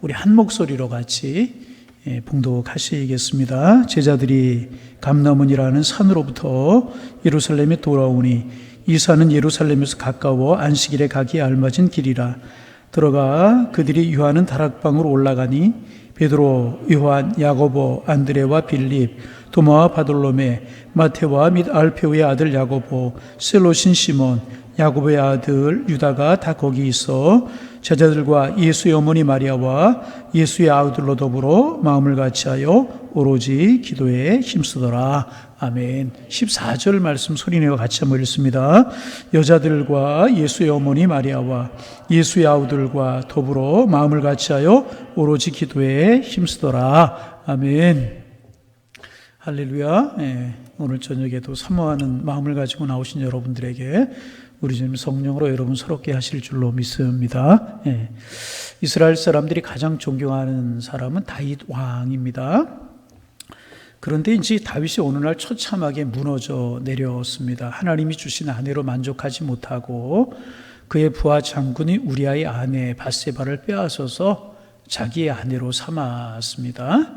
우리 한 목소리로 같이 봉독하시겠습니다. 제자들이 감람원이라는 산으로부터 예루살렘에 돌아오니 이 산은 예루살렘에서 가까워 안식일에 가기에 알맞은 길이라. 들어가 그들이 유하는 다락방으로 올라가니 베드로, 요한, 야고보, 안드레와 빌립, 도마와 바돌로메, 마테와 및 알페오의 아들 야고보, 셀롯인 시몬, 야고보의 아들 유다가 다 거기 있어 제자들과 예수의 어머니 마리아와 예수의 아들로 더불어 마음을 같이하여 오로지 기도에 힘쓰더라. 아멘. 14절 말씀 소리내어 같이 한번 읽습니다. 여자들과 예수의 어머니 마리아와 예수의 아우들과 더불어 마음을 같이하여 오로지 기도에 힘쓰더라. 아멘. 할렐루야. 오늘 저녁에도 사모하는 마음을 가지고 나오신 여러분들에게 우리 주님 성령으로 여러분 서럽게 하실 줄로 믿습니다. 이스라엘 사람들이 가장 존경하는 사람은 다윗 왕입니다. 그런데 이제 다윗이 어느 날 처참하게 무너져 내렸습니다. 하나님이 주신 아내로 만족하지 못하고 그의 부하 장군이 우리아의 아내 밧세바를 빼앗아서 자기의 아내로 삼았습니다.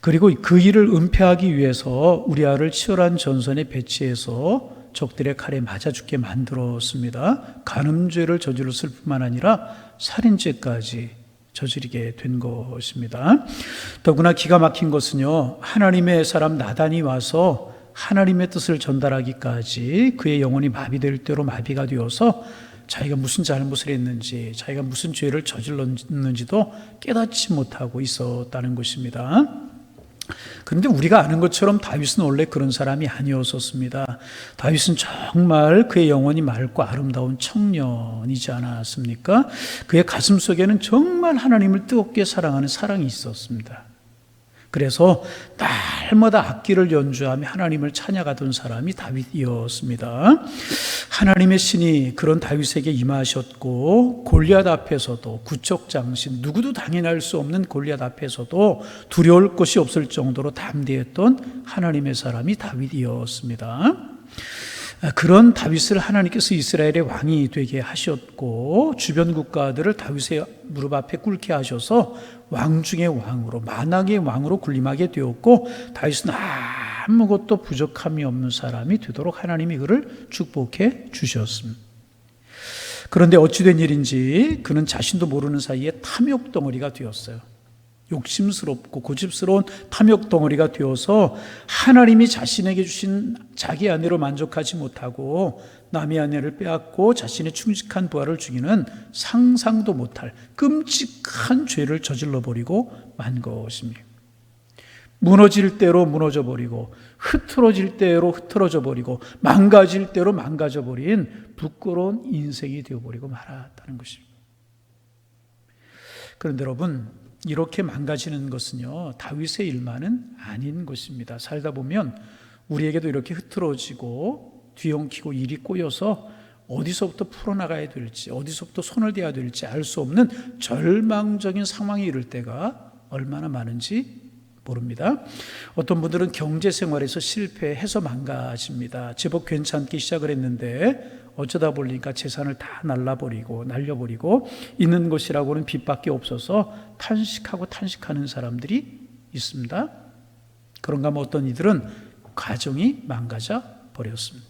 그리고 그 일을 은폐하기 위해서 우리아를 치열한 전선에 배치해서 적들의 칼에 맞아 죽게 만들었습니다. 간음죄를 저질렀을 뿐만 아니라 살인죄까지 저지르게 된 것입니다. 더구나 기가 막힌 것은요, 하나님의 사람 나단이 와서 하나님의 뜻을 전달하기까지 그의 영혼이 마비될 대로 마비가 되어서 자기가 무슨 잘못을 했는지, 자기가 무슨 죄를 저질렀는지도 깨닫지 못하고 있었다는 것입니다. 그런데 우리가 아는 것처럼 다윗은 원래 그런 사람이 아니었었습니다. 다윗은 정말 그의 영혼이 맑고 아름다운 청년이지 않았습니까? 그의 가슴 속에는 정말 하나님을 뜨겁게 사랑하는 사랑이 있었습니다. 그래서 날마다 악기를 연주하며 하나님을 찬양하던 사람이 다윗이었습니다. 하나님의 신이 그런 다윗에게 임하셨고 골리앗 앞에서도 구척장신, 누구도 당연할 수 없는 골리앗 앞에서도 두려울 것이 없을 정도로 담대했던 하나님의 사람이 다윗이었습니다. 그런 다윗을 하나님께서 이스라엘의 왕이 되게 하셨고 주변 국가들을 다윗의 무릎 앞에 꿇게 하셔서 왕 중의 왕으로, 만왕의 왕으로 군림하게 되었고 다윗은 아무것도 부족함이 없는 사람이 되도록 하나님이 그를 축복해 주셨습니다. 그런데 어찌된 일인지 그는 자신도 모르는 사이에 탐욕 덩어리가 되었어요. 욕심스럽고 고집스러운 탐욕 덩어리가 되어서 하나님이 자신에게 주신 자기 아내로 만족하지 못하고 남의 아내를 빼앗고 자신의 충직한 부하를 죽이는 상상도 못할 끔찍한 죄를 저질러버리고 만 것입니다. 무너질 대로 무너져버리고 흐트러질 대로 흐트러져버리고 망가질 대로 망가져버린 부끄러운 인생이 되어버리고 말았다는 것입니다. 그런데 여러분, 이렇게 망가지는 것은요, 다윗의 일만은 아닌 것입니다. 살다 보면 우리에게도 이렇게 흐트러지고 뒤엉키고 일이 꼬여서 어디서부터 풀어나가야 될지, 어디서부터 손을 대야 될지 알 수 없는 절망적인 상황에 이를 때가 얼마나 많은지 모릅니다. 어떤 분들은 경제 생활에서 실패해서 망가집니다. 제법 괜찮게 시작을 했는데 어쩌다 보니까 재산을 다 날려버리고 있는 것이라고는 빚밖에 없어서 탄식하는 사람들이 있습니다. 그런가 하면 어떤 이들은 가정이 망가져 버렸습니다.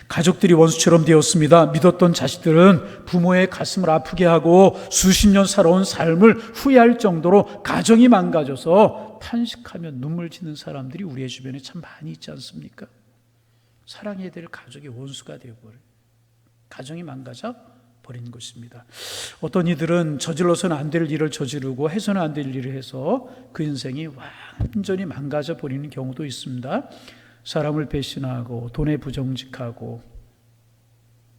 가족들이 원수처럼 되었습니다. 믿었던 자식들은 부모의 가슴을 아프게 하고 수십 년 살아온 삶을 후회할 정도로 가정이 망가져서 탄식하며 눈물 짓는 사람들이 우리의 주변에 참 많이 있지 않습니까? 사랑해야 될 가족이 원수가 되어버려요. 가정이 망가져 버린 것입니다. 어떤 이들은 저질러서는 안 될 일을 저지르고 해서는 안 될 일을 해서 그 인생이 완전히 망가져 버리는 경우도 있습니다. 사람을 배신하고 돈에 부정직하고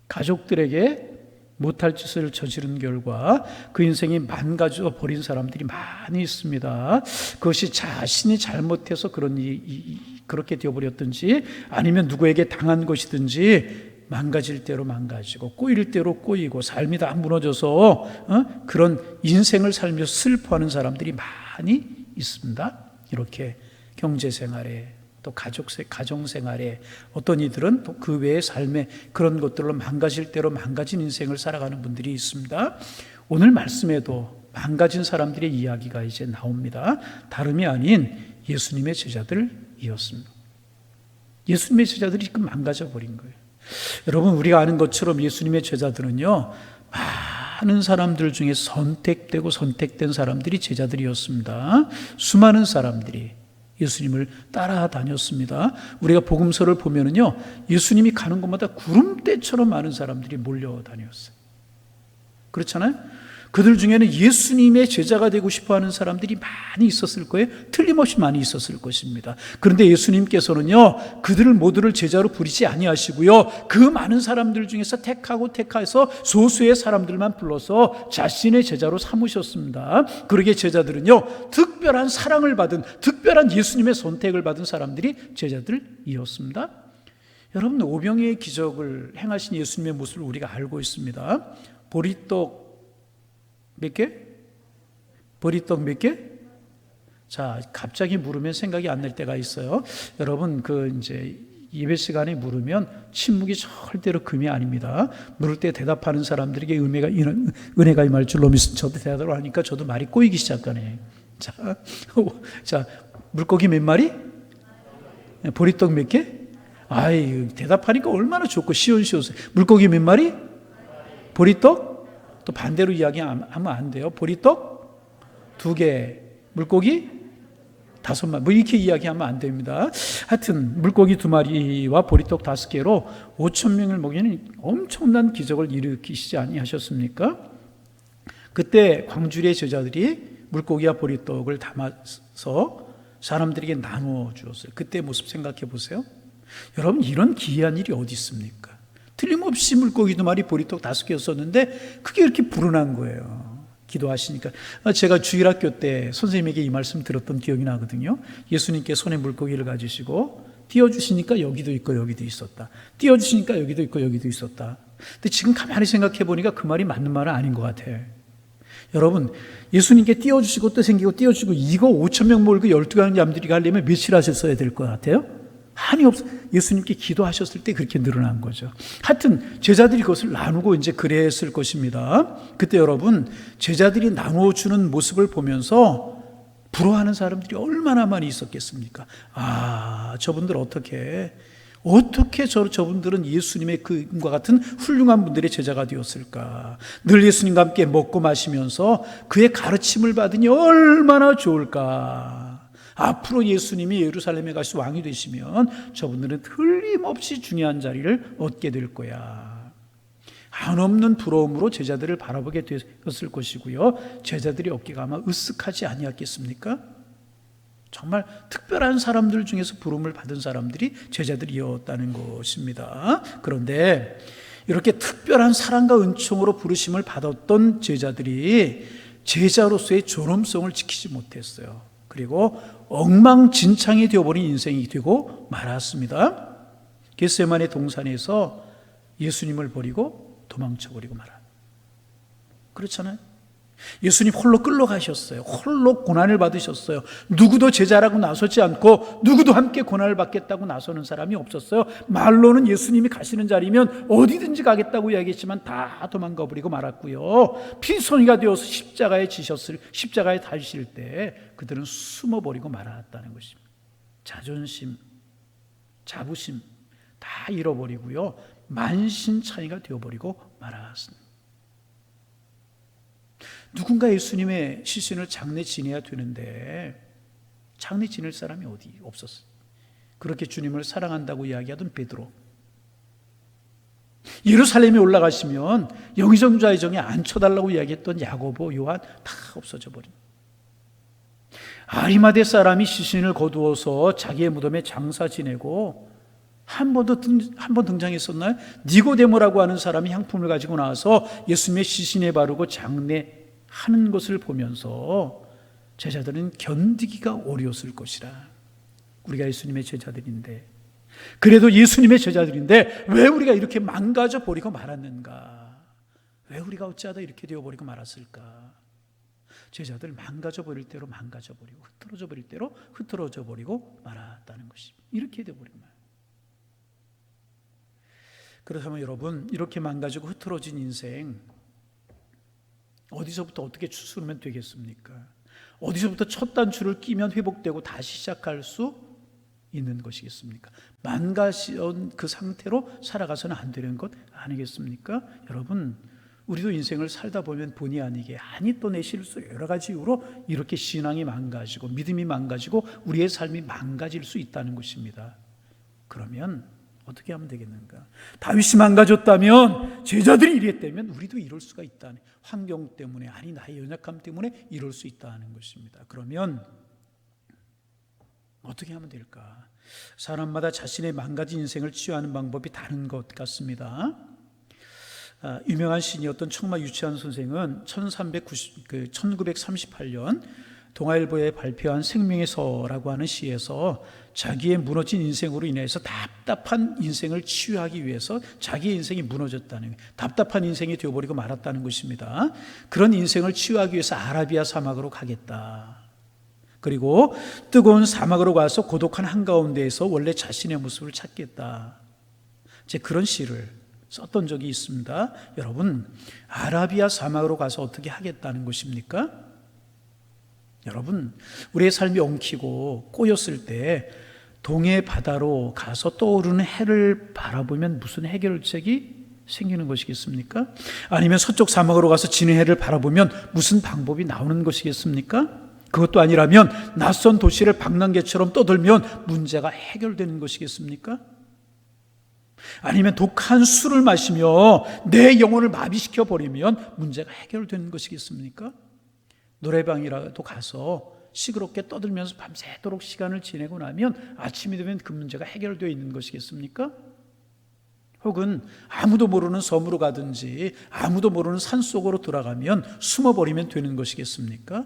가족들에게 못할 짓을 저지른 결과 그 인생이 망가져 버린 사람들이 많이 있습니다. 그것이 자신이 잘못해서 그렇게 되어버렸든지 아니면 누구에게 당한 것이든지 망가질 대로 망가지고 꼬일 대로 꼬이고 삶이 다 무너져서 그런 인생을 살면서 슬퍼하는 사람들이 많이 있습니다. 이렇게 경제생활에 또 가정생활에 어떤 이들은 또 그 외의 삶에 그런 것들로 망가질 대로 망가진 인생을 살아가는 분들이 있습니다. 오늘 말씀에도 망가진 사람들의 이야기가 이제 나옵니다. 다름이 아닌 예수님의 제자들이었습니다. 예수님의 제자들이 지금 망가져 버린 거예요. 여러분, 우리가 아는 것처럼 예수님의 제자들은요, 많은 사람들 중에 선택되고 선택된 사람들이 제자들이었습니다. 수많은 사람들이 예수님을 따라다녔습니다. 우리가 복음서를 보면은요, 예수님이 가는 곳마다 구름대처럼 많은 사람들이 몰려다녔어요. 그렇잖아요? 그들 중에는 예수님의 제자가 되고 싶어하는 사람들이 많이 있었을 거예요. 틀림없이 많이 있었을 것입니다. 그런데 예수님께서는요, 그들을 모두를 제자로 부리지 아니하시고요, 그 많은 사람들 중에서 택해서 소수의 사람들만 불러서 자신의 제자로 삼으셨습니다. 그러기에 제자들은요, 특별한 사랑을 받은, 특별한 예수님의 선택을 받은 사람들이 제자들이었습니다. 여러분, 오병이의 기적을 행하신 예수님의 모습을 우리가 알고 있습니다. 보리떡 몇 개? 보리떡 몇 개? 자, 갑자기 물으면 생각이 안 날 때가 있어요. 여러분, 이제 예배 시간에 물으면 침묵이 절대로 금이 아닙니다. 물을 때 대답하는 사람들에게 은혜가 임할 줄로 믿습니다. 저도 대답을 하니까 저도 말이 꼬이기 시작하네. 자, 물고기 몇 마리? 보리떡 몇 개? 아이, 대답하니까 얼마나 좋고 시원시원해요. 물고기 몇 마리? 보리떡? 또 반대로 이야기하면 안 돼요. 보리떡 2개, 물고기 5마리, 뭐 이렇게 이야기하면 안 됩니다. 하여튼 물고기 2마리와 보리떡 5개로 5,000명을 먹이는 엄청난 기적을 일으키시지 아니하셨습니까? 그때 광주리의 제자들이 물고기와 보리떡을 담아서 사람들에게 나누어 주었어요. 그때 모습 생각해 보세요. 여러분, 이런 기이한 일이 어디 있습니까? 틀림없이 물고기 2마리, 보리떡 5개였었는데 그게 이렇게 불어난 거예요. 기도하시니까. 제가 주일학교 때 선생님에게 이 말씀 들었던 기억이 나거든요. 예수님께 손에 물고기를 가지시고 띄워주시니까 여기도 있고 여기도 있었다. 띄워주시니까 여기도 있고 여기도 있었다. 근데 지금 가만히 생각해 보니까 그 말이 맞는 말은 아닌 것 같아요. 여러분, 예수님께 띄워주시고 또 생기고 띄워주시고 이거 5,000명 몰고 12가지 잠들이 가려면 며칠 하셨어야 될 것 같아요? 한이 없어. 예수님께 기도하셨을 때 그렇게 늘어난 거죠. 하여튼 제자들이 그것을 나누고 이제 그랬을 것입니다. 그때 여러분, 제자들이 나누어 주는 모습을 보면서 부러워하는 사람들이 얼마나 많이 있었겠습니까? 저분들 어떻게 저분들은 예수님의 그과 같은 훌륭한 분들의 제자가 되었을까? 늘 예수님과 함께 먹고 마시면서 그의 가르침을 받으니 얼마나 좋을까? 앞으로 예수님이 예루살렘에 가서 왕이 되시면 저분들은 틀림없이 중요한 자리를 얻게 될 거야. 한없는 부러움으로 제자들을 바라보게 되었을 것이고요, 제자들이 어깨가 아마 으쓱하지 아니었겠습니까? 정말 특별한 사람들 중에서 부름을 받은 사람들이 제자들이었다는 것입니다. 그런데 이렇게 특별한 사랑과 은총으로 부르심을 받았던 제자들이 제자로서의 존엄성을 지키지 못했어요. 그리고 엉망진창이 되어버린 인생이 되고 말았습니다. 겟세마네 동산에서 예수님을 버리고 도망쳐버리고 말아. 그렇잖아요. 예수님 홀로 끌러가셨어요. 홀로 고난을 받으셨어요. 누구도 제자라고 나서지 않고 누구도 함께 고난을 받겠다고 나서는 사람이 없었어요. 말로는 예수님이 가시는 자리면 어디든지 가겠다고 이야기했지만 다 도망가 버리고 말았고요. 빈손이가 되어서 십자가에 달리실 때 그들은 숨어버리고 말았다는 것입니다. 자존심, 자부심 다 잃어버리고요, 만신창이가 되어버리고 말았습니다. 누군가 예수님의 시신을 장례 지내야 되는데 장례 지낼 사람이 어디 없었어요. 그렇게 주님을 사랑한다고 이야기하던 베드로, 예루살렘에 올라가시면 영의정자의 정에 앉혀달라고 이야기했던 야고보, 요한 다 없어져 버립니다. 아리마대 사람이 시신을 거두어서 자기의 무덤에 장사 지내고 한 번 등장했었나요? 니고데모라고 하는 사람이 향품을 가지고 나와서 예수님의 시신에 바르고 장례하는 것을 보면서 제자들은 견디기가 어려웠을 것이라. 우리가 예수님의 제자들인데, 그래도 예수님의 제자들인데 왜 우리가 이렇게 망가져 버리고 말았는가? 왜 우리가 어찌하다 이렇게 되어버리고 말았을까? 제자들 망가져 버릴 대로 망가져 버리고 흐트러져 버릴 대로 흐트러져 버리고 말았다는 것입니다. 이렇게 되어버리고 말. 그렇다면 여러분, 이렇게 망가지고 흐트러진 인생, 어디서부터 어떻게 추스르면 되겠습니까? 어디서부터 첫 단추를 끼면 회복되고 다시 시작할 수 있는 것이겠습니까? 망가진 그 상태로 살아가서는 안 되는 것 아니겠습니까? 여러분, 우리도 인생을 살다 보면 본의 아니게 또 내 실수 여러 가지 이유로 이렇게 신앙이 망가지고 믿음이 망가지고 우리의 삶이 망가질 수 있다는 것입니다. 그러면 어떻게 하면 되겠는가? 다윗이 망가졌다면, 제자들이 이랬다면 우리도 이럴 수가 있다는, 환경 때문에, 나의 연약함 때문에 이럴 수 있다는 것입니다. 그러면 어떻게 하면 될까? 사람마다 자신의 망가진 인생을 치유하는 방법이 다른 것 같습니다. 유명한 시인이었던 청마 유치한 선생은 1938년 동아일보에 발표한 생명의 서라고 하는 시에서 자기의 무너진 인생으로 인해서 답답한 인생을 치유하기 위해서 자기의 인생이 무너졌다는, 답답한 인생이 되어버리고 말았다는 것입니다. 그런 인생을 치유하기 위해서 아라비아 사막으로 가겠다. 그리고 뜨거운 사막으로 가서 고독한 한가운데에서 원래 자신의 모습을 찾겠다. 그런 시를 썼던 적이 있습니다. 여러분, 아라비아 사막으로 가서 어떻게 하겠다는 것입니까? 여러분, 우리의 삶이 엉키고 꼬였을 때 동해 바다로 가서 떠오르는 해를 바라보면 무슨 해결책이 생기는 것이겠습니까? 아니면 서쪽 사막으로 가서 지는 해를 바라보면 무슨 방법이 나오는 것이겠습니까? 그것도 아니라면 낯선 도시를 방랑개처럼 떠들면 문제가 해결되는 것이겠습니까? 아니면 독한 술을 마시며 내 영혼을 마비시켜 버리면 문제가 해결되는 것이겠습니까? 노래방이라도 가서 시끄럽게 떠들면서 밤새도록 시간을 지내고 나면 아침이 되면 그 문제가 해결되어 있는 것이겠습니까? 혹은 아무도 모르는 섬으로 가든지 아무도 모르는 산속으로 들어가면 숨어버리면 되는 것이겠습니까?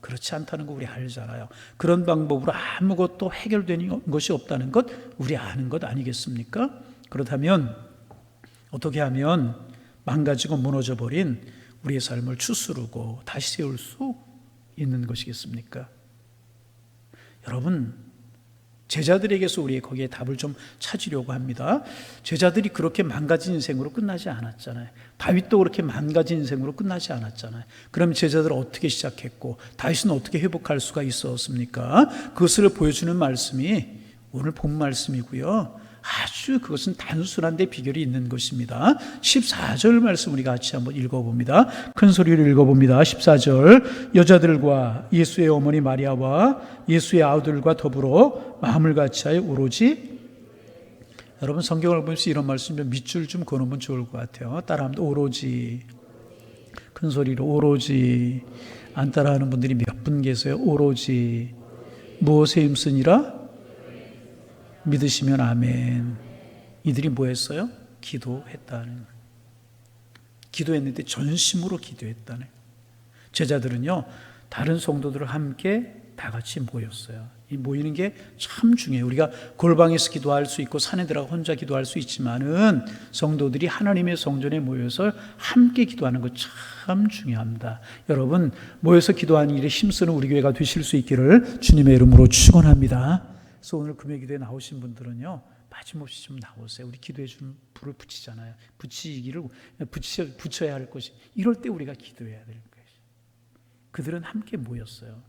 그렇지 않다는 거 우리 알잖아요. 그런 방법으로 아무것도 해결되는 것이 없다는 것 우리 아는 것 아니겠습니까? 그렇다면 어떻게 하면 망가지고 무너져버린 우리의 삶을 추스르고 다시 세울 수 있는 것이겠습니까? 여러분, 제자들에게서 우리 거기에 답을 좀 찾으려고 합니다. 제자들이 그렇게 망가진 인생으로 끝나지 않았잖아요. 다윗도 그렇게 망가진 인생으로 끝나지 않았잖아요. 그럼 제자들은 어떻게 시작했고 다윗은 어떻게 회복할 수가 있었습니까? 그것을 보여주는 말씀이 오늘 본 말씀이고요. 아주 그것은 단순한데 비결이 있는 것입니다. 14절 말씀 우리 같이 한번 읽어봅니다. 큰 소리로 읽어봅니다. 14절, 여자들과 예수의 어머니 마리아와 예수의 아우들과 더불어 마음을 같이하여 오로지, 여러분 성경을 보면서 이런 말씀 좀 밑줄 좀 그어놓으면 좋을 것 같아요. 따라합니다. 오로지. 큰 소리로 오로지. 안 따라하는 분들이 몇 분 계세요? 오로지. 무엇에 힘쓰니라? 믿으시면 아멘. 이들이 뭐 했어요? 기도했다는. 기도했는데 전심으로 기도했다는. 제자들은요, 다른 성도들과 함께 다 같이 모였어요. 이 모이는 게 참 중요해요. 우리가 골방에서 기도할 수 있고 산에 들어가 혼자 기도할 수 있지만은 성도들이 하나님의 성전에 모여서 함께 기도하는 것 참 중요합니다. 여러분, 모여서 기도하는 일에 힘쓰는 우리 교회가 되실 수 있기를 주님의 이름으로 축원합니다. 그래서 오늘 금요 기도에 나오신 분들은요, 빠짐없이 좀 나오세요. 우리 기도에 좀 불을 붙이잖아요. 붙여야 할 것이, 이럴 때 우리가 기도해야 될 것이. 그들은 함께 모였어요.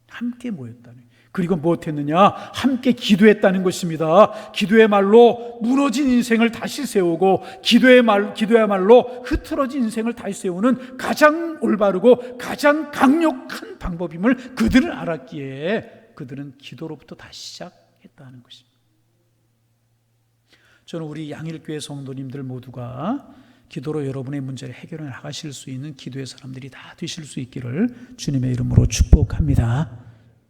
함께 모였다는. 그리고 무엇했느냐? 함께 기도했다는 것입니다. 기도의 말로 무너진 인생을 다시 세우고, 기도야말로 흐트러진 인생을 다시 세우는 가장 올바르고 가장 강력한 방법임을 그들은 알았기에 그들은 기도로부터 다시 시작했다는 것입니다. 저는 우리 양일교회 성도님들 모두가 기도로 여러분의 문제를 해결해 나가실 수 있는 기도의 사람들이 다 되실 수 있기를 주님의 이름으로 축복합니다.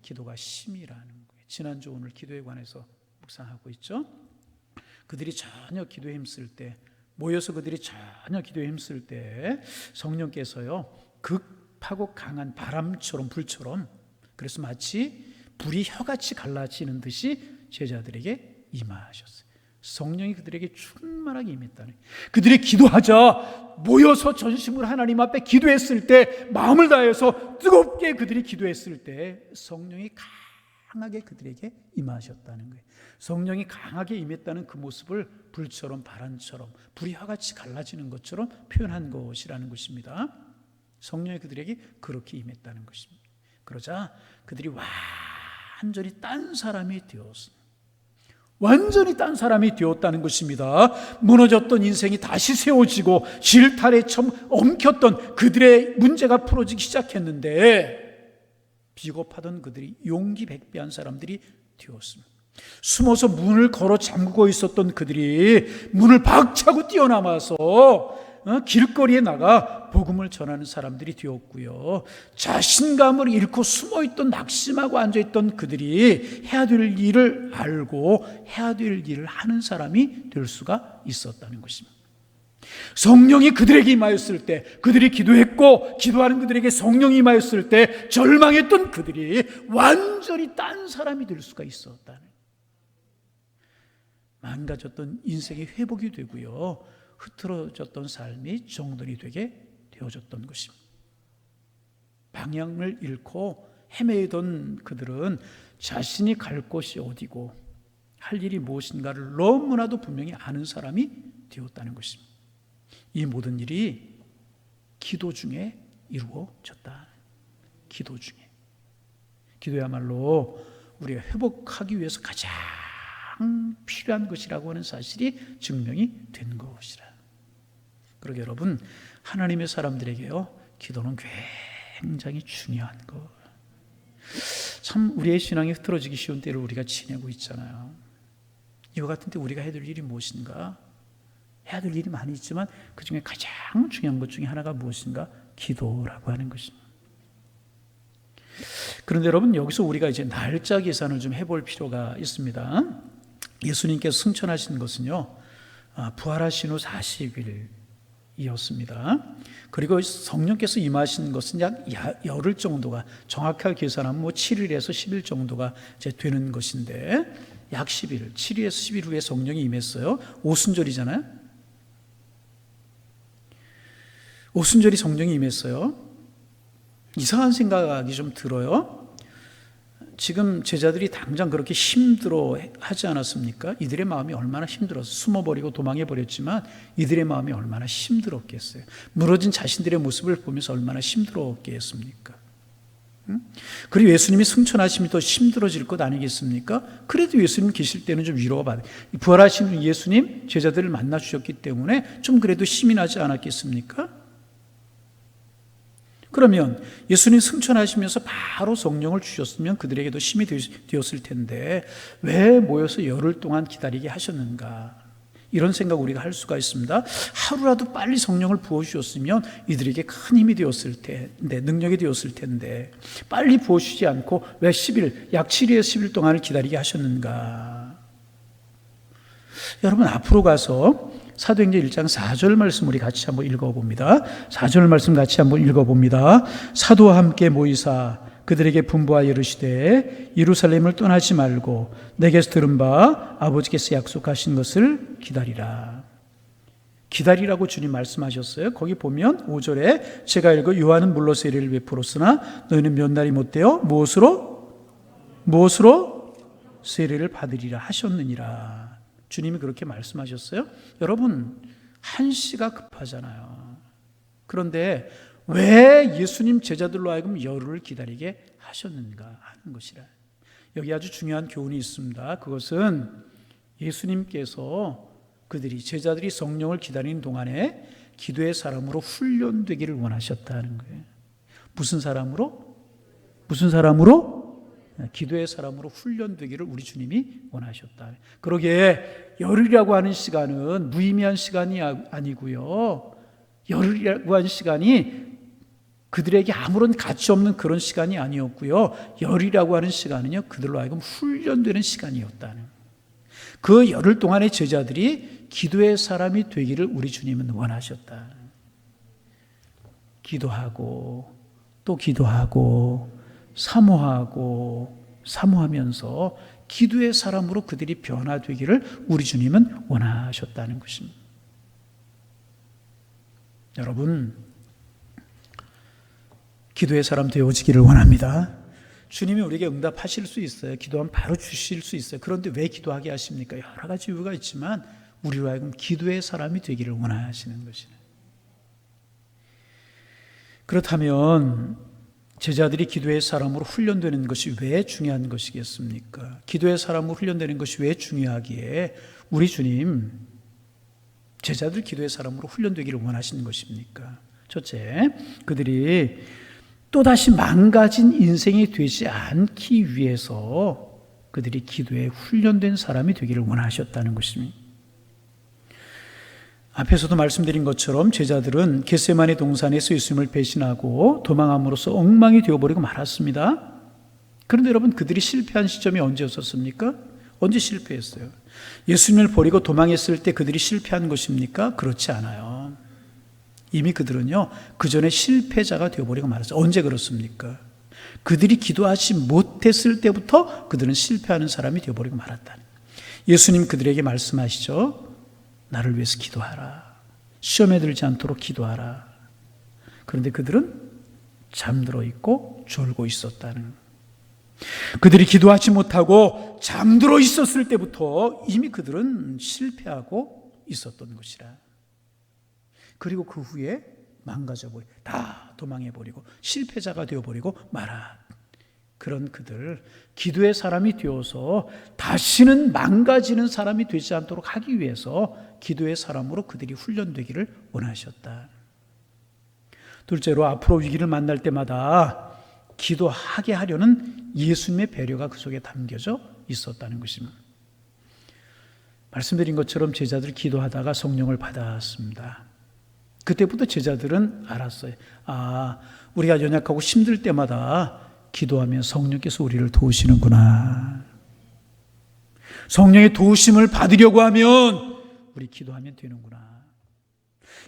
기도가 힘이라는 거예요. 지난주 오늘 기도에 관해서 묵상하고 있죠. 그들이 전혀 기도에 힘쓸 때, 모여서 그들이 전혀 기도에 힘쓸 때 성령께서요, 급하고 강한 바람처럼 불처럼, 그래서 마치 불이 혀같이 갈라지는 듯이 제자들에게 임하셨어요. 성령이 그들에게 충만하게 임했다는. 그들이 기도하자 모여서 전심으로 하나님 앞에 기도했을 때, 마음을 다해서 뜨겁게 그들이 기도했을 때 성령이 강하게 그들에게 임하셨다는 거예요. 성령이 강하게 임했다는 그 모습을 불처럼 바람처럼 불이 혀같이 갈라지는 것처럼 표현한 것이라는 것입니다. 성령이 그들에게 그렇게 임했다는 것입니다. 그러자 그들이 완전히 딴 사람이 되었습니다. 완전히 딴 사람이 되었다는 것입니다. 무너졌던 인생이 다시 세워지고 질타에 처음 엉켰던 그들의 문제가 풀어지기 시작했는데 비겁하던 그들이 용기 백배한 사람들이 되었습니다. 숨어서 문을 걸어 잠그고 있었던 그들이 문을 박차고 뛰어나와서 길거리에 나가 복음을 전하는 사람들이 되었고요. 자신감을 잃고 숨어있던 낙심하고 앉아있던 그들이 해야 될 일을 알고 해야 될 일을 하는 사람이 될 수가 있었다는 것입니다. 성령이 그들에게 임하였을 때, 그들이 기도했고 기도하는 그들에게 성령이 임하였을 때 절망했던 그들이 완전히 딴 사람이 될 수가 있었다는, 망가졌던 인생이 회복이 되고요, 흐트러졌던 삶이 정돈이 되게 되어졌던 것입니다. 방향을 잃고 헤매던 그들은 자신이 갈 곳이 어디고 할 일이 무엇인가를 너무나도 분명히 아는 사람이 되었다는 것입니다. 이 모든 일이 기도 중에 이루어졌다. 기도 중에. 기도야말로 우리가 회복하기 위해서 가장 필요한 것이라고 하는 사실이 증명이 된 것이라. 그러게 여러분, 하나님의 사람들에게요, 기도는 굉장히 중요한 것. 참 우리의 신앙이 흐트러지기 쉬운 때를 우리가 지내고 있잖아요. 이와 같은 때 우리가 해야 될 일이 무엇인가? 해야 될 일이 많이 있지만 그 중에 가장 중요한 것 중에 하나가 무엇인가? 기도라고 하는 것입니다. 그런데 여러분, 여기서 우리가 이제 날짜 계산을 좀 해볼 필요가 있습니다. 예수님께서 승천하신 것은요, 부활하신 후 40일이었습니다. 그리고 성령께서 임하신 것은 약 열흘 정도가, 정확하게 계산하면 7일에서 10일 정도가 이제 되는 것인데, 약 10일, 7일에서 10일 후에 성령이 임했어요. 오순절이잖아요. 오순절이 성령이 임했어요. 이상한 생각이 좀 들어요. 지금 제자들이 당장 그렇게 힘들어 하지 않았습니까? 이들의 마음이 얼마나 힘들어서 숨어버리고 도망해버렸지만 이들의 마음이 얼마나 힘들었겠어요. 무너진 자신들의 모습을 보면서 얼마나 힘들었겠습니까? 그리고 예수님이 승천하심이 더 힘들어질 것 아니겠습니까? 그래도 예수님 계실 때는 좀 위로가 받아요. 부활하신 예수님 제자들을 만나 주셨기 때문에 좀 그래도 힘이 나지 않았겠습니까? 그러면 예수님 승천하시면서 바로 성령을 주셨으면 그들에게도 힘이 되었을 텐데 왜 모여서 열흘 동안 기다리게 하셨는가? 이런 생각 우리가 할 수가 있습니다. 하루라도 빨리 성령을 부어주셨으면 이들에게 큰 힘이 되었을 텐데, 능력이 되었을 텐데 빨리 부어주지 않고 왜 10일, 약 7일에서 10일 동안을 기다리게 하셨는가? 여러분, 앞으로 가서 사도행전 1장 4절 말씀 우리 같이 한번 읽어봅니다. 4절 말씀 같이 한번 읽어봅니다. 사도와 함께 모이사 그들에게 분부하여 이르시되 예루살렘을 떠나지 말고 내게서 들은 바 아버지께서 약속하신 것을 기다리라. 기다리라고 주님 말씀하셨어요. 거기 보면 5절에 제가 읽어 요한은 물로 세례를 베풀었으나 너희는 몇 날이 못되어 무엇으로 세례를 받으리라 하셨느니라. 주님이 그렇게 말씀하셨어요. 여러분, 한시가 급하잖아요. 그런데 왜 예수님 제자들로 하여금 열흘을 기다리게 하셨는가 하는 것이라. 여기 아주 중요한 교훈이 있습니다. 그것은 예수님께서 제자들이 성령을 기다리는 동안에 기도의 사람으로 훈련되기를 원하셨다는 거예요. 무슨 사람으로? 기도의 사람으로 훈련되기를 우리 주님이 원하셨다. 그러기에 열흘이라고 하는 시간은 무의미한 시간이 아니고요. 열흘이라고 하는 시간이 그들에게 아무런 가치 없는 그런 시간이 아니었고요. 열흘이라고 하는 시간은요, 그들로 하여금 훈련되는 시간이었다는. 그 열흘 동안의 제자들이 기도의 사람이 되기를 우리 주님은 원하셨다. 기도하고 또 기도하고 사모하면서 기도의 사람으로 그들이 변화되기를 우리 주님은 원하셨다는 것입니다. 여러분, 기도의 사람 되어지기를 원합니다. 주님이 우리에게 응답하실 수 있어요. 기도하면 바로 주실 수 있어요. 그런데 왜 기도하게 하십니까? 여러 가지 이유가 있지만 우리로 하여금 기도의 사람이 되기를 원하시는 것이에요. 그렇다면 제자들이 기도의 사람으로 훈련되는 것이 왜 중요한 것이겠습니까? 기도의 사람으로 훈련되는 것이 왜 중요하기에 우리 주님 제자들 기도의 사람으로 훈련되기를 원하시는 것입니까? 첫째, 그들이 또다시 망가진 인생이 되지 않기 위해서 그들이 기도에 훈련된 사람이 되기를 원하셨다는 것입니다. 앞에서도 말씀드린 것처럼 제자들은 겟세마네 동산에서 예수님을 배신하고 도망함으로써 엉망이 되어버리고 말았습니다. 그런데 여러분, 그들이 실패한 시점이 언제였었습니까? 언제 실패했어요? 예수님을 버리고 도망했을 때 그들이 실패한 것입니까? 그렇지 않아요. 이미 그들은요, 그 전에 실패자가 되어버리고 말았어요. 언제 그렇습니까? 그들이 기도하지 못했을 때부터 그들은 실패하는 사람이 되어버리고 말았다. 예수님 그들에게 말씀하시죠. 나를 위해서 기도하라. 시험에 들지 않도록 기도하라. 그런데 그들은 잠들어 있고 졸고 있었다는. 그들이 기도하지 못하고 잠들어 있었을 때부터 이미 그들은 실패하고 있었던 것이라. 그리고 그 후에 망가져버리고 다 도망해버리고 실패자가 되어버리고 말아. 그런 그들, 기도의 사람이 되어서 다시는 망가지는 사람이 되지 않도록 하기 위해서 기도의 사람으로 그들이 훈련되기를 원하셨다. 둘째로, 앞으로 위기를 만날 때마다 기도하게 하려는 예수님의 배려가 그 속에 담겨져 있었다는 것입니다. 말씀드린 것처럼 제자들이 기도하다가 성령을 받았습니다. 그때부터 제자들은 알았어요. 우리가 연약하고 힘들 때마다 기도하면 성령께서 우리를 도우시는구나. 성령의 도우심을 받으려고 하면 우리 기도하면 되는구나.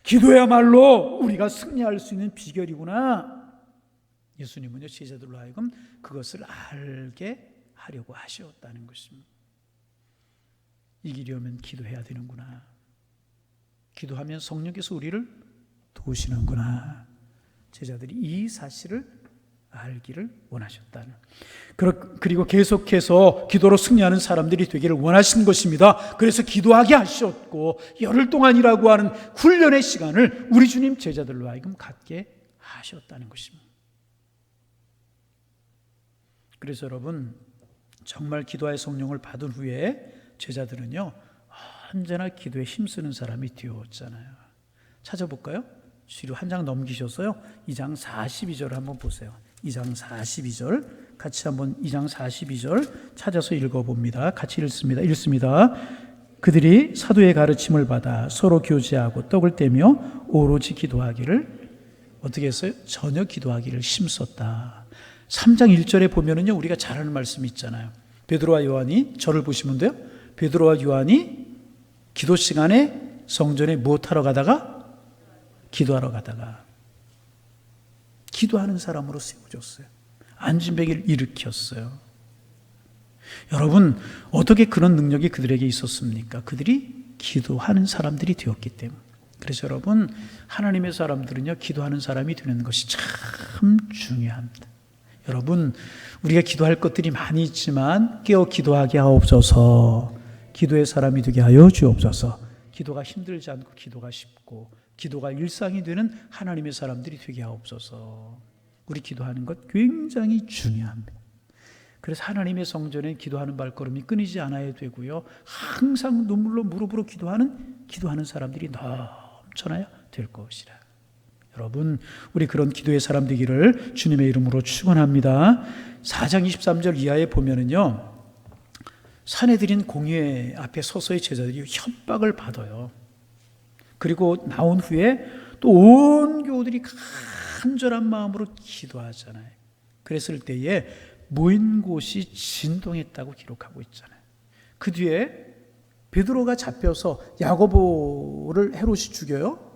기도야말로 우리가 승리할 수 있는 비결이구나. 예수님은요, 제자들로 하여금 그것을 알게 하려고 하셨다는 것입니다. 이기려면 기도해야 되는구나. 기도하면 성령께서 우리를 도우시는구나. 제자들이 이 사실을 알기를 원하셨다는. 그리고 계속해서 기도로 승리하는 사람들이 되기를 원하신 것입니다. 그래서 기도하게 하셨고 열흘 동안이라고 하는 훈련의 시간을 우리 주님 제자들로 하여금 갖게 하셨다는 것입니다. 그래서 여러분, 정말 기도의 성령을 받은 후에 제자들은요, 언제나 기도에 힘쓰는 사람이 되었잖아요. 찾아볼까요? 뒤로 한 장 넘기셔서요, 2장 42절을 한번 보세요. 2장 42절 같이 한번 2장 42절 찾아서 읽어봅니다. 같이 읽습니다. 그들이 사도의 가르침을 받아 서로 교제하고 떡을 떼며 오로지 기도하기를 어떻게 했어요? 전혀 기도하기를 힘썼다. 3장 1절에 보면은요, 우리가 잘 아는 말씀이 있잖아요. 베드로와 요한이, 저를 보시면 돼요. 베드로와 요한이 기도 시간에 성전에 무엇하러 가다가? 기도하러 가다가 기도하는 사람으로 세워졌어요. 안진뱅이를 일으켰어요. 여러분, 어떻게 그런 능력이 그들에게 있었습니까? 그들이 기도하는 사람들이 되었기 때문에. 그래서 여러분, 하나님의 사람들은요, 기도하는 사람이 되는 것이 참 중요합니다. 여러분, 우리가 기도할 것들이 많이 있지만 깨어 기도하게 하옵소서. 기도의 사람이 되게 하여 주옵소서. 기도가 힘들지 않고 기도가 쉽고 기도가 일상이 되는 하나님의 사람들이 되게 하옵소서. 우리 기도하는 것 굉장히 중요합니다. 그래서 하나님의 성전에 기도하는 발걸음이 끊이지 않아야 되고요, 항상 눈물로 무릎으로 기도하는 사람들이 넘쳐나야 될 것이라. 여러분, 우리 그런 기도의 사람 되기를 주님의 이름으로 축원합니다. 4장 23절 이하에 보면은요, 사내들인 공회 앞에 서서히 제자들이 협박을 받아요. 그리고 나온 후에 또 온 교우들이 간절한 마음으로 기도하잖아요. 그랬을 때에 모인 곳이 진동했다고 기록하고 있잖아요. 그 뒤에 베드로가 잡혀서 야고보를 헤롯이 죽여요.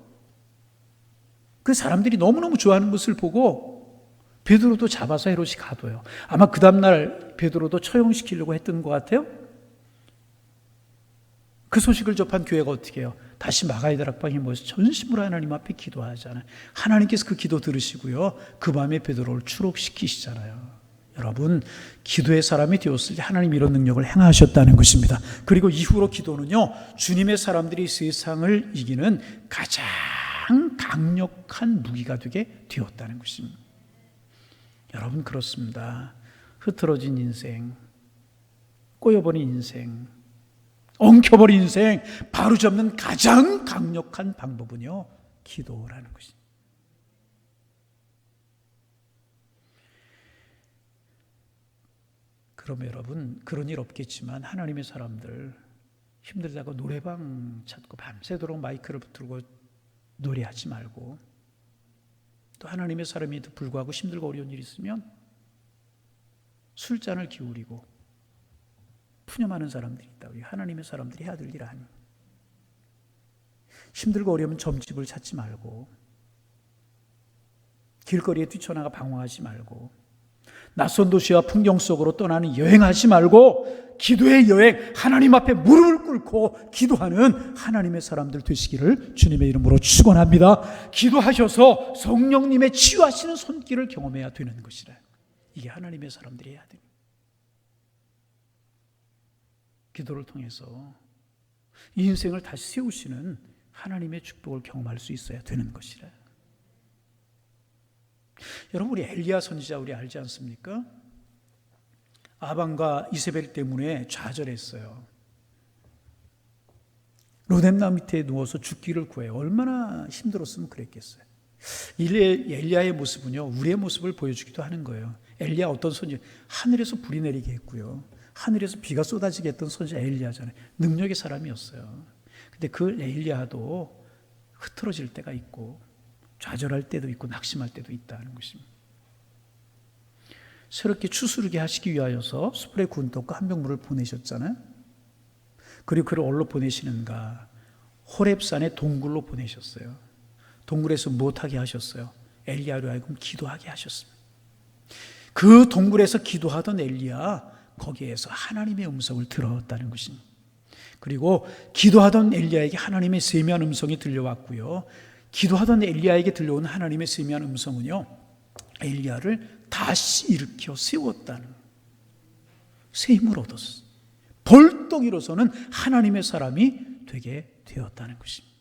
그 사람들이 너무너무 좋아하는 것을 보고 베드로도 잡아서 헤롯이 가둬요. 아마 그 다음날 베드로도 처형시키려고 했던 것 같아요. 그 소식을 접한 교회가 어떻게 해요? 다시 마가의 다락방에 모여서 전심으로 하나님 앞에 기도하잖아요. 하나님께서 그 기도 들으시고요, 그 밤에 베드로를 추록시키시잖아요. 여러분, 기도의 사람이 되었을 때 하나님이 이런 능력을 행하셨다는 것입니다. 그리고 이후로 기도는요, 주님의 사람들이 세상을 이기는 가장 가장 강력한 무기가 되게 되었다는 것입니다. 여러분, 그렇습니다. 흐트러진 인생, 꼬여버린 인생, 엉켜버린 인생 바로잡는 가장 강력한 방법은요, 기도라는 것입니다. 그럼 여러분, 그런 일 없겠지만 하나님의 사람들 힘들다고 노래방 찾고 밤새도록 마이크를 붙들고 노래하지 말고, 또 하나님의 사람에도 불구하고 힘들고 어려운 일이 있으면 술잔을 기울이고 푸념하는 사람들이 있다. 우리 하나님의 사람들이 해야 될 일 아니에요. 힘들고 어려우면 점집을 찾지 말고, 길거리에 뛰쳐나가 방황하지 말고, 낯선 도시와 풍경 속으로 떠나는 여행하지 말고, 기도의 여행, 하나님 앞에 무릎을 꿇고 기도하는 하나님의 사람들 되시기를 주님의 이름으로 축원합니다. 기도하셔서 성령님의 치유하시는 손길을 경험해야 되는 것이라. 이게 하나님의 사람들이 해야 됩니다. 기도를 통해서 이 인생을 다시 세우시는 하나님의 축복을 경험할 수 있어야 되는 것이라. 여러분, 우리 엘리야 선지자 우리 알지 않습니까? 아방과 이세벨 때문에 좌절했어요. 로뎀나 밑에 누워서 죽기를 구해요. 얼마나 힘들었으면 그랬겠어요. 엘리야의 모습은요, 우리의 모습을 보여주기도 하는 거예요. 엘리야 어떤 선지, 하늘에서 불이 내리게 했고요, 하늘에서 비가 쏟아지게 했던 선지자 엘리야잖아요. 능력의 사람이었어요. 근데 그 엘리야도 흐트러질 때가 있고 좌절할 때도 있고 낙심할 때도 있다는 것입니다. 새롭게 추스르게 하시기 위하여서 숯불에 구운 떡과 한 병 물을 보내셨잖아요. 그리고 그를 어디로 보내시는가? 호렙산의 동굴로 보내셨어요. 동굴에서 무엇하게 하셨어요? 엘리야로 하여금 기도하게 하셨습니다. 그 동굴에서 기도하던 엘리야, 거기에서 하나님의 음성을 들었다는 것입니다. 그리고 기도하던 엘리야에게 하나님의 세미한 음성이 들려왔고요, 기도하던 엘리야에게 들려온 하나님의 세미한 음성은요, 엘리야를 다시 일으켜 세웠다는, 새 힘을 얻었어. 벌떡 일어서는 하나님의 사람이 되게 되었다는 것입니다.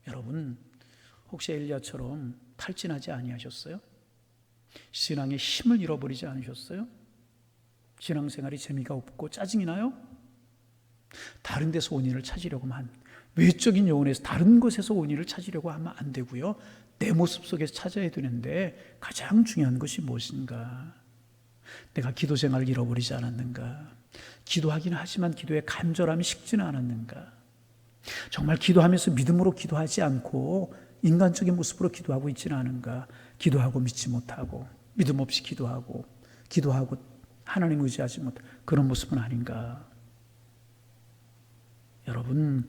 여러분, 혹시 엘리야처럼 탈진하지 아니하셨어요? 신앙의 힘을 잃어버리지 않으셨어요? 신앙생활이 재미가 없고 짜증이 나요? 다른 데서 원인을 찾으려고 하면, 외적인 요원에서 다른 곳에서 원인을 찾으려고 하면 안 되고요, 내 모습 속에서 찾아야 되는데, 가장 중요한 것이 무엇인가? 내가 기도 생활을 잃어버리지 않았는가? 기도하기는 하지만 기도에 간절함이 식지는 않았는가? 정말 기도하면서 믿음으로 기도하지 않고 인간적인 모습으로 기도하고 있지는 않은가? 기도하고 믿지 못하고, 믿음 없이 기도하고 하나님 의지하지 못한 그런 모습은 아닌가? 여러분,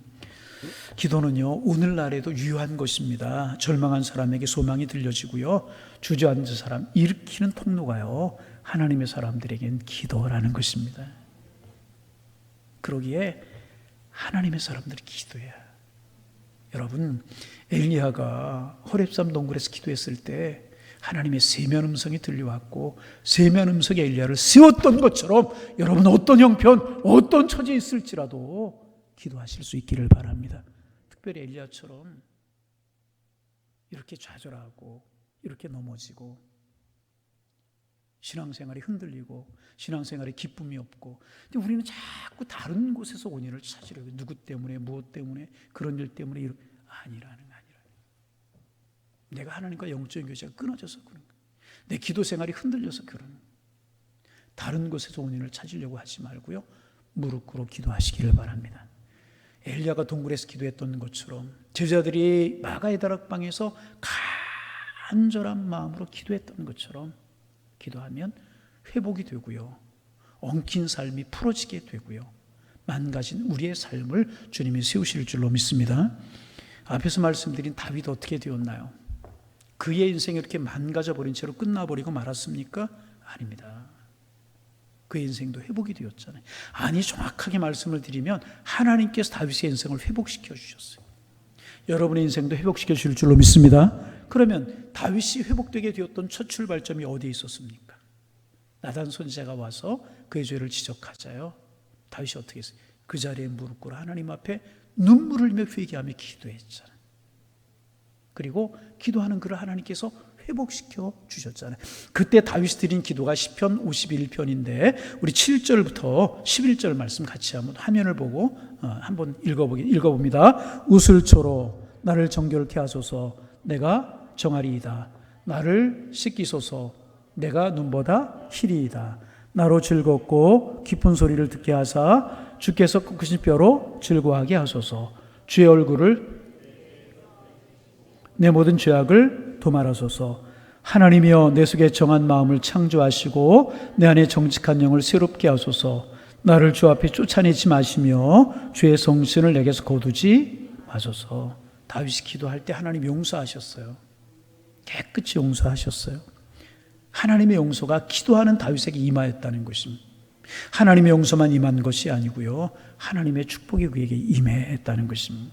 기도는요, 오늘날에도 유효한 것입니다. 절망한 사람에게 소망이 들려지고요, 주저앉은 사람 일으키는 통로가요, 하나님의 사람들에겐 기도라는 것입니다. 그러기에 하나님의 사람들이 기도해야. 여러분, 엘리야가 호렙산 동굴에서 기도했을 때 하나님의 세미한 음성이 들려왔고, 세미한 음성이 엘리야를 세웠던 것처럼 여러분, 어떤 형편, 어떤 처지에 있을지라도 기도하실 수 있기를 바랍니다. 특별히 엘리야처럼 이렇게 좌절하고 이렇게 넘어지고 신앙생활이 흔들리고 신앙생활에 기쁨이 없고, 근데 우리는 자꾸 다른 곳에서 원인을 찾으려고, 누구 때문에, 무엇 때문에, 그런 일 때문에, 아니라는. 내가 하나님과 영적인 교제가 끊어져서 그런 거예요. 내 기도 생활이 흔들려서 그런 거예요. 다른 곳에서 원인을 찾으려고 하지 말고요, 무릎 꿇어 기도하시기를 바랍니다. 엘리야가 동굴에서 기도했던 것처럼 제자들이 마가의 다락방에서 간절한 마음으로 기도했던 것처럼 기도하면 회복이 되고요, 엉킨 삶이 풀어지게 되고요, 망가진 우리의 삶을 주님이 세우실 줄로 믿습니다. 앞에서 말씀드린 다윗 어떻게 되었나요? 그의 인생이 이렇게 망가져버린 채로 끝나버리고 말았습니까? 아닙니다. 그의 인생도 회복이 되었잖아요. 아니, 정확하게 말씀을 드리면 하나님께서 다윗의 인생을 회복시켜 주셨어요. 여러분의 인생도 회복시켜 주실 줄로 믿습니다. 그러면 다윗이 회복되게 되었던 첫 출발점이 어디에 있었습니까? 나단 선지자가 와서 그의 죄를 지적하자요, 다윗이 어떻게 했어요? 그 자리에 무릎 꿇어 하나님 앞에 눈물을 흘리며 회개하며 기도했잖아요. 그리고 기도하는 그를 하나님께서 회복시켜 주셨잖아요. 그때 다윗이 드린 기도가 시편 51편인데 우리 7절부터 11절 말씀 같이 한번 화면을 보고 한번 읽어봅니다. 웃을초로 나를 정결케 하소서. 내가 정하리이다. 나를 씻기소서. 내가 눈보다 희리이다. 나로 즐겁고 기쁜 소리를 듣게 하사 주께서 꺾으신 뼈로 즐거워하게 하소서. 주의 얼굴을 내 모든 죄악을 도말하소서. 하나님이여 내 속에 정한 마음을 창조하시고 내 안에 정직한 영을 새롭게 하소서. 나를 주 앞에 쫓아내지 마시며 주의 성신을 내게서 거두지 마소서. 다윗이 기도할 때 하나님 용서하셨어요. 깨끗이 용서하셨어요. 하나님의 용서가 기도하는 다윗에게 임하였다는 것입니다. 하나님의 용서만 임한 것이 아니고요, 하나님의 축복이 그에게 임했다는 것입니다.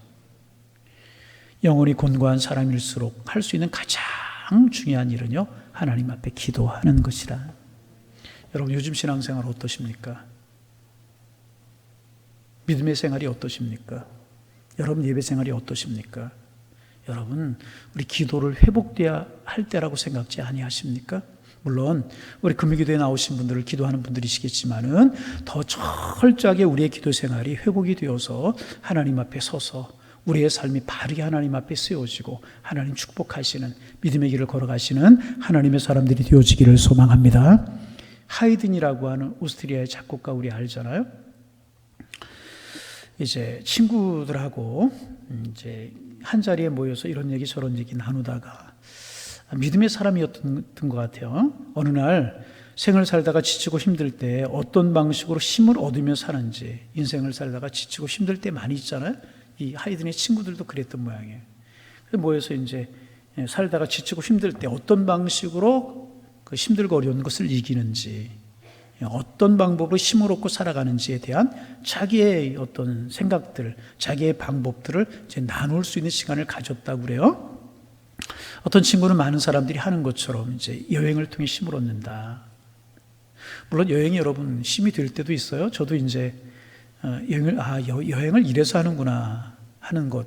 영혼이 곤고한 사람일수록 할 수 있는 가장 중요한 일은요, 하나님 앞에 기도하는 것이라. 여러분 요즘 신앙생활 어떠십니까? 믿음의 생활이 어떠십니까? 여러분 예배 생활이 어떠십니까? 여러분 우리 기도를 회복돼야 할 때라고 생각지 아니하십니까? 물론 우리 금요기도에 나오신 분들을 기도하는 분들이시겠지만은 더 철저하게 우리의 기도 생활이 회복이 되어서 하나님 앞에 서서 우리의 삶이 바르게 하나님 앞에 세워지고 하나님 축복하시는 믿음의 길을 걸어가시는 하나님의 사람들이 되어지기를 소망합니다. 하이든이라고 하는 오스트리아의 작곡가 우리 알잖아요. 이제 친구들하고 이제 한 자리에 모여서 이런 얘기 저런 얘기 나누다가 믿음의 사람이었던 것 같아요. 어느 날 생을 살다가 지치고 힘들 때 어떤 방식으로 힘을 얻으며 사는지, 인생을 살다가 지치고 힘들 때 많이 있잖아요. 이 하이든의 친구들도 그랬던 모양이에요. 그래서 모여서 이제 살다가 지치고 힘들 때 어떤 방식으로 그 힘들고 어려운 것을 이기는지, 어떤 방법으로 힘을 얻고 살아가는지에 대한 자기의 어떤 생각들, 자기의 방법들을 이제 나눌 수 있는 시간을 가졌다고 그래요. 어떤 친구는 많은 사람들이 하는 것처럼 이제 여행을 통해 힘을 얻는다. 물론 여행이 여러분 힘이 될 때도 있어요. 저도 이제 여행을 이래서 하는구나 하는 것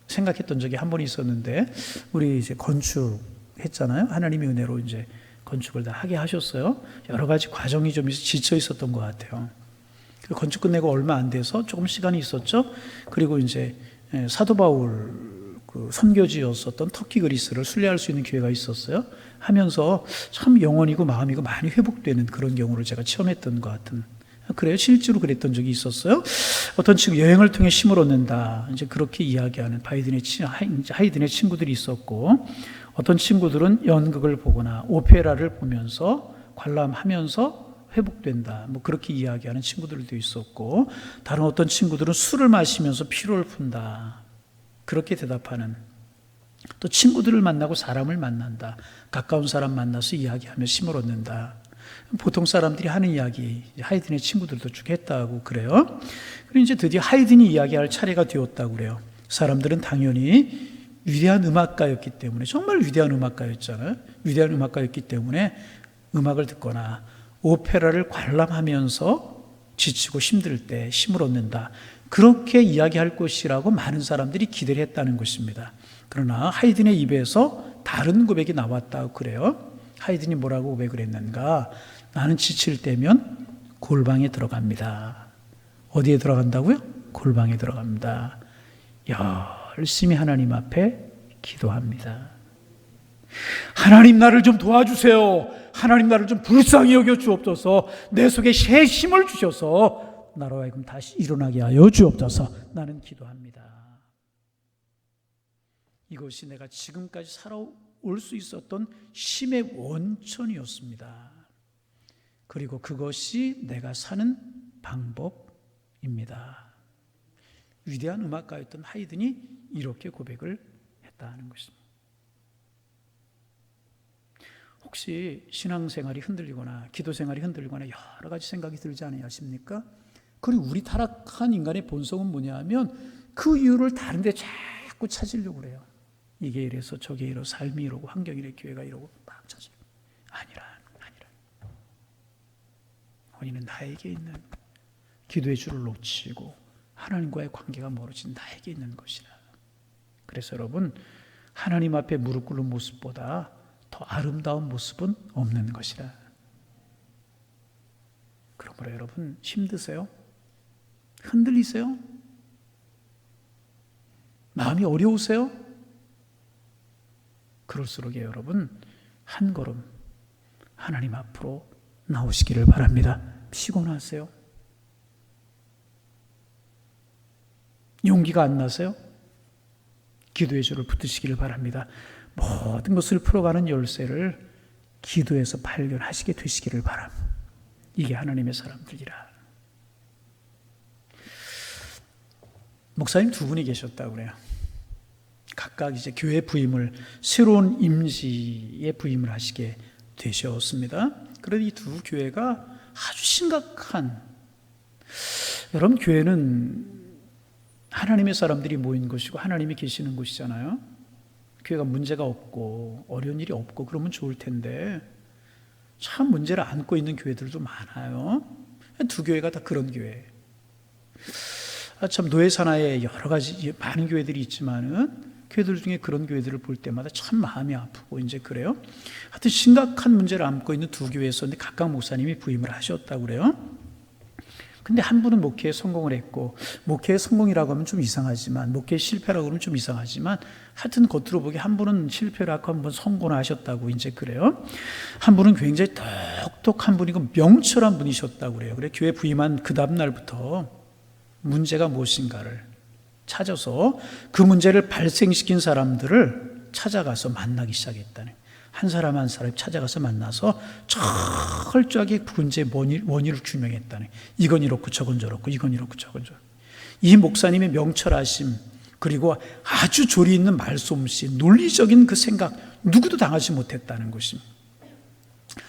생각했던 적이 한 번 있었는데, 우리 이제 건축했잖아요. 하나님의 은혜로 이제 건축을 다 하게 하셨어요. 여러 가지 과정이 좀 지쳐 있었던 것 같아요. 건축 끝내고 얼마 안 돼서 조금 시간이 있었죠. 그리고 이제 사도 바울 그 선교지였었던 터키 그리스를 순례할 수 있는 기회가 있었어요. 하면서 참 영혼이고 마음이고 많이 회복되는 그런 경우를 제가 체험했던 것 같은. 그래요. 실제로 그랬던 적이 있었어요. 어떤 친구 여행을 통해 힘을 얻는다. 이제 그렇게 이야기하는 하이든의 친구들이 있었고, 어떤 친구들은 연극을 보거나 오페라를 보면서 관람하면서 회복된다. 뭐 그렇게 이야기하는 친구들도 있었고, 다른 어떤 친구들은 술을 마시면서 피로를 푼다. 그렇게 대답하는, 또 친구들을 만나고 사람을 만난다. 가까운 사람 만나서 이야기하며 힘을 얻는다. 보통 사람들이 하는 이야기, 하이든의 친구들도 쭉 했다고 그래요. 그리고 이제 드디어 하이든이 이야기할 차례가 되었다고 그래요. 사람들은 당연히 위대한 음악가였기 때문에, 정말 위대한 음악가였잖아요. 위대한 음악가였기 때문에 음악을 듣거나 오페라를 관람하면서 지치고 힘들 때 힘을 얻는다. 그렇게 이야기할 것이라고 많은 사람들이 기대를 했다는 것입니다. 그러나 하이든의 입에서 다른 고백이 나왔다고 그래요. 하이든이 뭐라고 고백을 했는가? 나는 지칠 때면 골방에 들어갑니다. 어디에 들어간다고요? 골방에 들어갑니다. 열심히 하나님 앞에 기도합니다. 하나님 나를 좀 도와주세요. 하나님 나를 좀 불쌍히 여겨 주옵소서. 내 속에 새 힘을 주셔서 나로 하여금 다시 일어나게 하여 주옵소서. 나는 기도합니다. 이것이 내가 지금까지 살아올 수 있었던 힘의 원천이었습니다. 그리고 그것이 내가 사는 방법입니다. 위대한 음악가였던 하이든이 이렇게 고백을 했다는 것입니다. 혹시 신앙생활이 흔들리거나 기도생활이 흔들리거나 여러 가지 생각이 들지 않으십니까? 그리고 우리 타락한 인간의 본성은 뭐냐 하면 그 이유를 다른 데 자꾸 찾으려고 그래요. 이게 이래서 저게 이러고 삶이 이러고 환경이 이래 교회가 이러고 막 찾아요. 아니라 원인은 나에게 있는 기도의 줄을 놓치고 하나님과의 관계가 멀어진 나에게 있는 것이라. 그래서 여러분, 하나님 앞에 무릎 꿇는 모습보다 더 아름다운 모습은 없는 것이라. 그러므로 여러분, 힘드세요? 흔들리세요? 마음이 어려우세요? 그럴수록 여러분, 한 걸음 하나님 앞으로 나오시기를 바랍니다. 피곤하세요? 용기가 안 나세요? 기도의 줄을 붙드시기를 바랍니다. 모든 것을 풀어가는 열쇠를 기도에서 발견하시게 되시기를 바랍니다. 이게 하나님의 사람들이라. 목사님 두 분이 계셨다고 그래요. 각각 이제 교회 부임을, 새로운 임지에 부임을 하시게 되셨습니다. 그런데 이 두 교회가 아주 심각한, 여러분, 교회는 하나님의 사람들이 모인 곳이고 하나님이 계시는 곳이잖아요. 교회가 문제가 없고 어려운 일이 없고 그러면 좋을 텐데 참 문제를 안고 있는 교회들도 많아요. 두 교회가 다 그런 교회. 참 노예 산하에 여러 가지 많은 교회들이 있지만은 교회들 중에 그런 교회들을 볼 때마다 참 마음이 아프고 이제 그래요. 하여튼 심각한 문제를 안고 있는 두 교회였었는데 각각 목사님이 부임을 하셨다고 그래요. 근데 한 분은 목회에 성공을 했고, 목회의 성공이라고 하면 좀 이상하지만, 목회의 실패라고 하면 좀 이상하지만, 하여튼 겉으로 보기 한 분은 실패를 하고 한 분 성공을 하셨다고 이제 그래요. 한 분은 굉장히 똑똑한 분이고 명철한 분이셨다고 그래요. 그래 교회 부임한 그 다음 날부터 문제가 무엇인가를 찾아서 그 문제를 발생시킨 사람들을 찾아가서 만나기 시작했다는, 한 사람 한 사람 찾아가서 만나서 철저하게 문제의 원인을 규명했다는, 이건 이렇고 저건 저렇고 이건 이렇고 저건 저렇고. 이 목사님의 명철하심, 그리고 아주 조리 있는 말솜씨, 논리적인 그 생각, 누구도 당하지 못했다는 것입니다.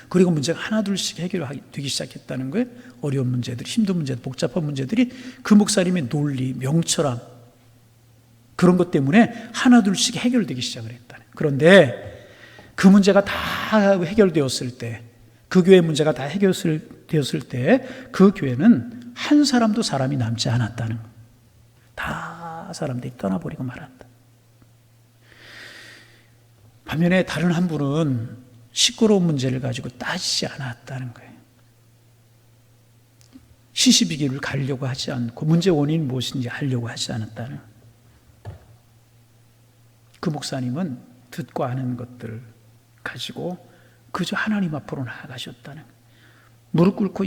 그리고 문제가 하나둘씩 해결되기 시작했다는 거예요. 어려운 문제들, 힘든 문제들, 복잡한 문제들이 그 목사님의 논리, 명철함, 그런 것 때문에 하나둘씩 해결되기 시작을 했다는. 그런데 그 문제가 다 해결되었을 때, 그 교회의 문제가 다 해결되었을 때 그 교회는 한 사람도 사람이 남지 않았다는 거예요. 다 사람들이 떠나버리고 말았다. 반면에 다른 한 분은 시끄러운 문제를 가지고 따지지 않았다는 거예요. 시시비기를 가리려고 하지 않고 문제의 원인이 무엇인지 알려고 하지 않았다는 거예요. 그 목사님은 듣고 아는 것들 가지고 그저 하나님 앞으로 나아가셨다는, 무릎 꿇고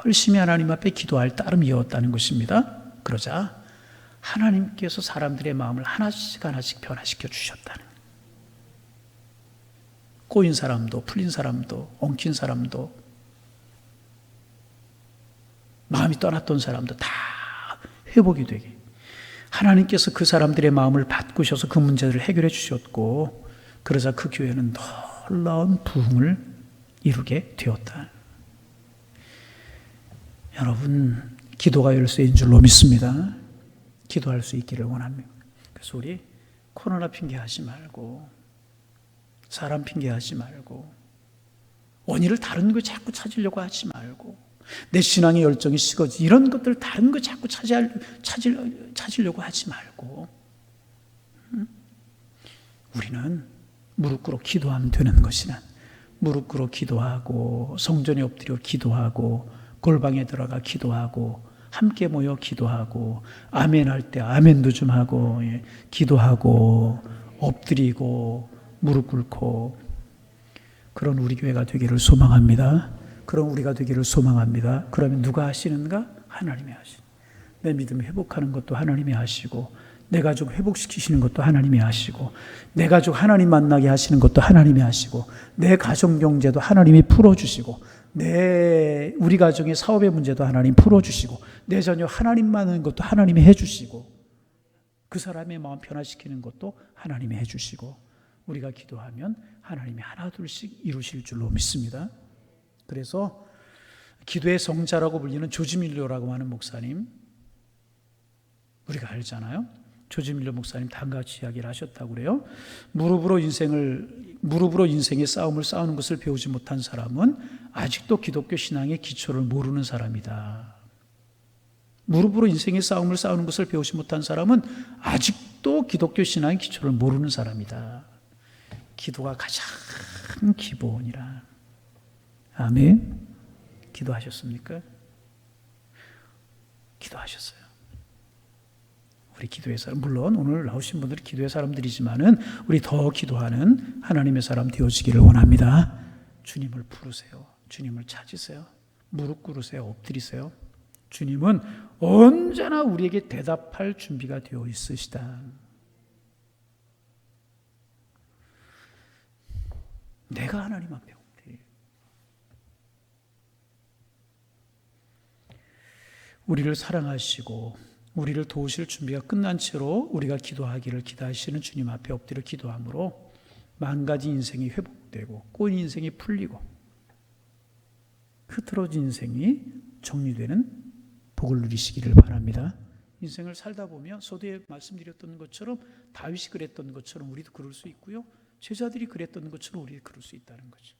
열심히 하나님 앞에 기도할 따름이었다는 것입니다. 그러자 하나님께서 사람들의 마음을 하나씩 하나씩 변화시켜 주셨다는, 꼬인 사람도 풀린 사람도 엉킨 사람도 마음이 떠났던 사람도 다 회복이 되게 하나님께서 그 사람들의 마음을 바꾸셔서 그 문제를 해결해 주셨고, 그러자 그 교회는 놀라운 부흥을 이루게 되었다. 여러분, 기도가 열쇠인 줄로 믿습니다. 기도할 수 있기를 원합니다. 그래서 우리 코로나 핑계하지 말고, 사람 핑계하지 말고, 원인을 다른 거 자꾸 찾으려고 하지 말고, 내 신앙의 열정이 식어지, 이런 것들 다른 거 자꾸 찾으려고 하지 말고, 우리는 무릎 꿇어 기도하면 되는 것이란, 무릎 꿇어 기도하고 성전에 엎드려 기도하고 골방에 들어가 기도하고 함께 모여 기도하고 아멘 할 때 아멘도 좀 하고 기도하고 엎드리고 무릎 꿇고, 그런 우리 교회가 되기를 소망합니다. 그런 우리가 되기를 소망합니다. 그러면 누가 하시는가? 하나님이 하시는. 내 믿음 회복하는 것도 하나님이 하시고, 내 가족 회복시키시는 것도 하나님이 하시고, 내 가족 하나님 만나게 하시는 것도 하나님이 하시고, 내 가정 경제도 하나님이 풀어주시고, 우리 가정의 사업의 문제도 하나님 풀어주시고, 내 자녀 하나님 만나는 것도 하나님이 해주시고, 그 사람의 마음 변화시키는 것도 하나님이 해주시고, 우리가 기도하면 하나님이 하나둘씩 이루실 줄로 믿습니다. 그래서 기도의 성자라고 불리는 조지 밀러라고 하는 목사님, 우리가 알잖아요. 조지 밀러 목사님 다음같이 이야기를 하셨다고 그래요. 무릎으로 인생의 싸움을 싸우는 것을 배우지 못한 사람은 아직도 기독교 신앙의 기초를 모르는 사람이다. 무릎으로 인생의 싸움을 싸우는 것을 배우지 못한 사람은 아직도 기독교 신앙의 기초를 모르는 사람이다. 기도가 가장 기본이라. 아멘. 기도하셨습니까? 기도하셨어요. 우리 기도의 사람, 물론 오늘 나오신 분들이 기도의 사람들이지만은 우리 더 기도하는 하나님의 사람 되어지기를 원합니다. 주님을 부르세요. 주님을 찾으세요. 무릎 꿇으세요. 엎드리세요. 주님은 언제나 우리에게 대답할 준비가 되어 있으시다. 내가 하나님 앞에 엎드려. 우리를 사랑하시고 우리를 도우실 준비가 끝난 채로 우리가 기도하기를 기다리시는 주님 앞에 엎드려 기도함으로 망가진 인생이 회복되고 꼬인 인생이 풀리고 흐트러진 인생이 정리되는 복을 누리시기를 바랍니다. 인생을 살다 보면 서두에 말씀드렸던 것처럼 다윗이 그랬던 것처럼 우리도 그럴 수 있고요. 제자들이 그랬던 것처럼 우리도 그럴 수 있다는 거죠.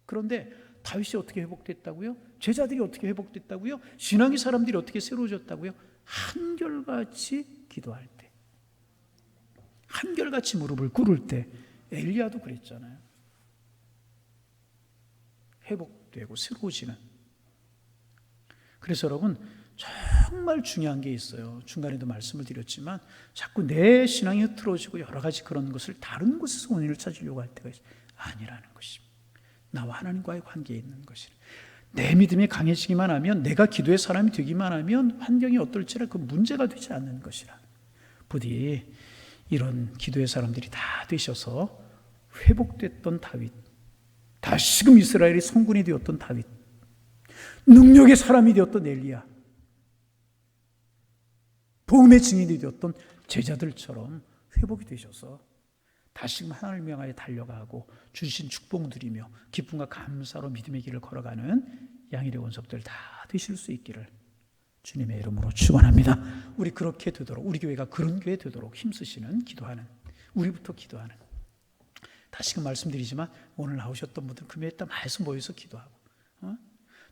그런데 다윗이 어떻게 회복됐다고요? 제자들이 어떻게 회복됐다고요? 신앙의 사람들이 어떻게 새로워졌다고요? 한결같이 기도할 때, 한결같이 무릎을 꿇을 때. 엘리야도 그랬잖아요. 회복되고 새로워지는. 그래서 여러분 정말 중요한 게 있어요. 중간에도 말씀을 드렸지만 자꾸 내 신앙이 흐트러지고 여러 가지 그런 것을 다른 곳에서 원인을 찾으려고 할 때가 아니라는 것입니다. 나와 하나님과의 관계에 있는 것이라. 내 믿음이 강해지기만 하면, 내가 기도의 사람이 되기만 하면 환경이 어떨지라 그 문제가 되지 않는 것이라. 부디 이런 기도의 사람들이 다 되셔서 회복됐던 다윗, 다시금 이스라엘의 성군이 되었던 다윗, 능력의 사람이 되었던 엘리야, 복음의 증인이 되었던 제자들처럼 회복이 되셔서 다시금 하나님을 향하여 달려가고 주신 축복 누리며 기쁨과 감사로 믿음의 길을 걸어가는 양일의 원석들 다 되실 수 있기를 주님의 이름으로 축원합니다. 우리 그렇게 되도록, 우리 교회가 그런 교회 되도록 힘쓰시는, 기도하는, 우리부터 기도하는. 다시금 말씀드리지만 오늘 나오셨던 분들 금요일 날 말씀 모여서 기도하고,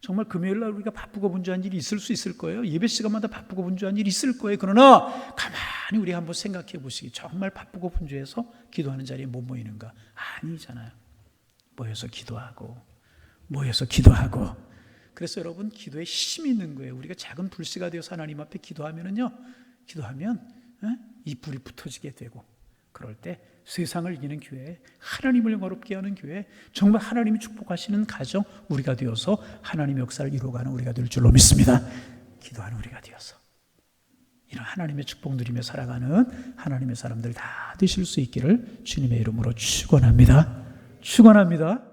정말 금요일 날 우리가 바쁘고 분주한 일이 있을 수 있을 거예요. 예배 시간마다 바쁘고 분주한 일이 있을 거예요. 그러나 가만히 우리 한번 생각해 보시기, 정말 바쁘고 분주해서 기도하는 자리에 못 모이는가? 아니잖아요. 모여서 기도하고, 모여서 기도하고. 그래서 여러분 기도에 힘이 있는 거예요. 우리가 작은 불씨가 되어서 하나님 앞에 기도하면 이 불이 붙어지게 되고, 그럴 때 세상을 이기는 교회, 하나님을 영화롭게 하는 교회, 정말 하나님이 축복하시는 가정, 우리가 되어서 하나님의 역사를 이루어가는 우리가 될 줄로 믿습니다. 기도하는 우리가 되어서 이런 하나님의 축복 누리며 살아가는 하나님의 사람들 다 되실 수 있기를 주님의 이름으로 축원합니다. 축원합니다.